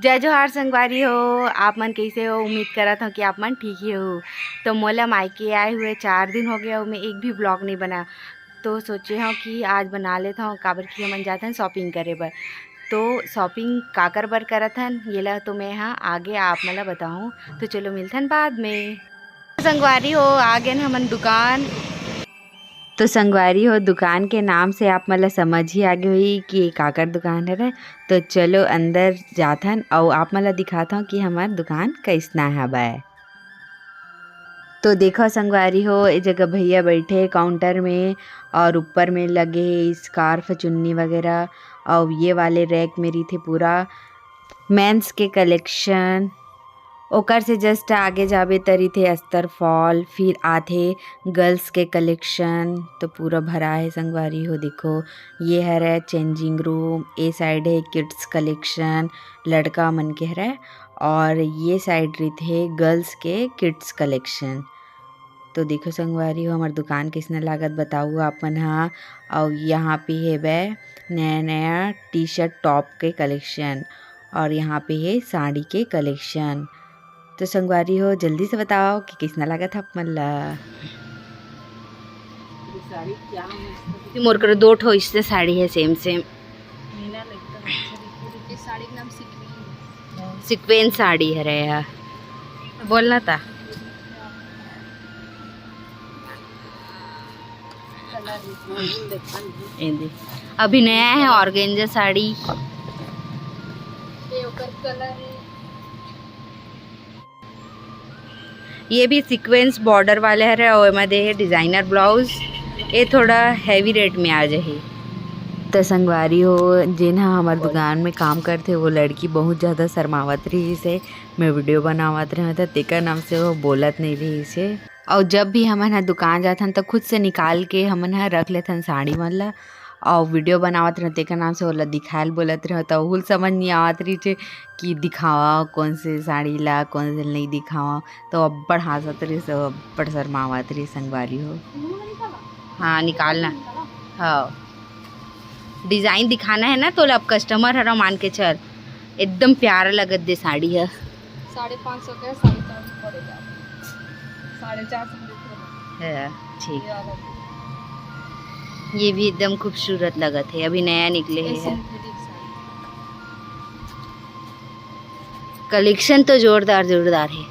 जय जोहार संगवारी हो। आप मन कैसे हो? उम्मीद करा था कि आप मन ठीक ही हो। तो मोला मायके आए हुए 4 दिन हो गया और मैं एक भी ब्लॉग नहीं बना, तो सोचे हूँ कि आज बना लेता हूँ। काबर कि हमन जाते हैं शॉपिंग करे बर। तो शॉपिंग काकर बर करत हन ये ला तो मैं हाँ आगे आप मला बताऊँ। तो चलो मिलथन बाद में। संगवारी हो आ गए हमन दुकान। तो संगवारी हो दुकान के नाम से आप मतलब समझ ही आगे हुई कि काकर दुकान है। तो चलो अंदर जाथन और आप मतलब दिखाता हूँ कि हमार दुकान कैसना हवय। तो देखो संगवारी हो ये जगह भैया बैठे काउंटर में और ऊपर में लगे स्कार्फ चुन्नी वगैरह, और ये वाले रैक में रही थे पूरा मेंस के कलेक्शन। ओकर से जस्ट आगे जाबे तरी थे अस्तर फॉल, फिर आथे गर्ल्स के कलेक्शन। तो पूरा भरा है संगवारी हो। देखो ये है चेंजिंग रूम, ए साइड है किड्स कलेक्शन लड़का मन के है, और ये साइड रही थे गर्ल्स के किड्स कलेक्शन। तो देखो संगवारी हो हमार दुकान किसने लागत बताऊ आपन हाँ। और यहाँ पे है वे नया नया टी शर्ट टॉप के कलेक्शन, और यहाँ पे है साड़ी के कलेक्शन। तो संगवारी हो जल्दी से बताओ कि किसना लगा था आप मन ला। मोर कर दो ठो इससे साड़ी है सेम सेम। इस साड़ी का नाम सीक्वेंस साड़ी है रे यार, बोलना था। अभी नया है ऑर्गेंजा साड़ी। ये भी सीक्वेंस बॉर्डर वाले है और मध्ये है डिज़ाइनर ब्लाउज। ये थोड़ा हैवी रेट में आ जाए। तो संगवारी हो जिन हमार दुकान में काम करते वो लड़की बहुत ज़्यादा शर्मावत रही से मैं वीडियो बनावत रहा था, तेकर नाम से वो बोलत नहीं रही से। और जब भी हमन ह दुकान जाथन तो खुद से निकाल के हमन ह रख लेथन साड़ी मन ला, और वीडियो बनावत रहे तेकर नाम से ओला दिखायल बोलत रहे। तो उल समझ नहीं आवत रही थे कि दिखावा कौन से साड़ी ला कौन से नहीं दिखावा। तो अब्बड़ हंसत रही से, अब्बड़ शर्मावत रही संगवारी हो। हाँ निकालना, हाँ डिज़ाइन दिखाना है ना। तो अब कस्टमर है मान के चल, एकदम प्यारा लगत दे साड़ी है। 550 का 450 पड़ेगा, 450 है ठीक। ये भी एकदम खूबसूरत लगत है, अभी नया निकले है। कलेक्शन तो जोरदार जोरदार है।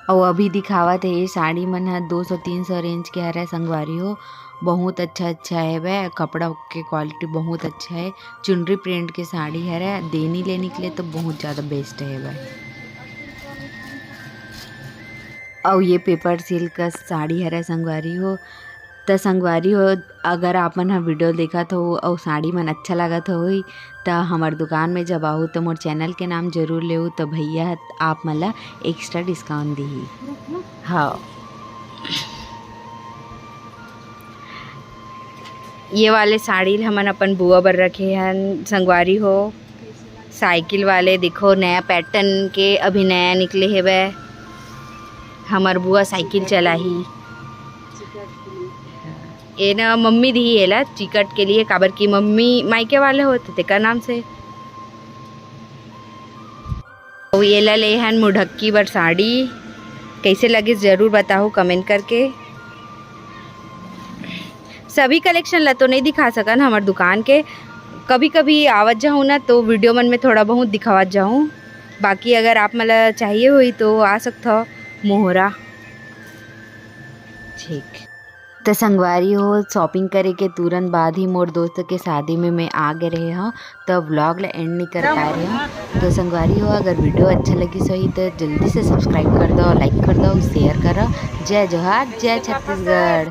और अभी दिखावत है ये साड़ी मन है 200-300 रेंज के है संगवारी हो। बहुत अच्छा है वह, कपड़ा के क्वालिटी बहुत अच्छा है। चुनरी प्रिंट की साड़ी है, देनी लेने के लिए तो बहुत ज़्यादा बेस्ट है वह। और ये पेपर सिल्क का साड़ी है संगवारी हो। तो संगवारी हो अगर आप मन वीडियो देखा तो और साड़ी मन अच्छा लागत हो तो हमार दुकान में जब आहू तो मोर चैनल के नाम जरूर लेऊ, तो भैया आप मला एक्स्ट्रा डिस्काउंट दी। हाँ ये वाले साड़ी हमन अपन बुआ बर रखे हैं संगवारी हो। साइकिल वाले देखो नया पैटर्न के अभी नया निकले है वह। हमार बुआ साइकिल चला ही ये ना मम्मी दी एला चिकट के लिए, काबर की मम्मी मायके वाले होते तेकर नाम से। और ये ला ले हन मुढ़क्की बर साड़ी, कैसे लगे ज़रूर बताओ कमेंट करके। सभी कलेक्शन ला तो नहीं दिखा सकन हमार दुकान के, कभी कभी आवत जाऊँ ना तो वीडियो मन में थोड़ा बहुत दिखावत जाऊँ। बाकी अगर आप मला चाहिए हुई तो आ सकता हो मोहरा। ठीक। तो संगवारी हो शॉपिंग करे के तुरंत बाद ही मोर दोस्त के शादी में मैं आ गए रहे हूँ, तो व्लॉग ला एंड नहीं कर पा रहे हूँ। तो संगवारी हो अगर वीडियो अच्छा लगी सही तो जल्दी से सब्सक्राइब कर दो, लाइक कर दो, शेयर करो। जय जोहार, जय छत्तीसगढ़।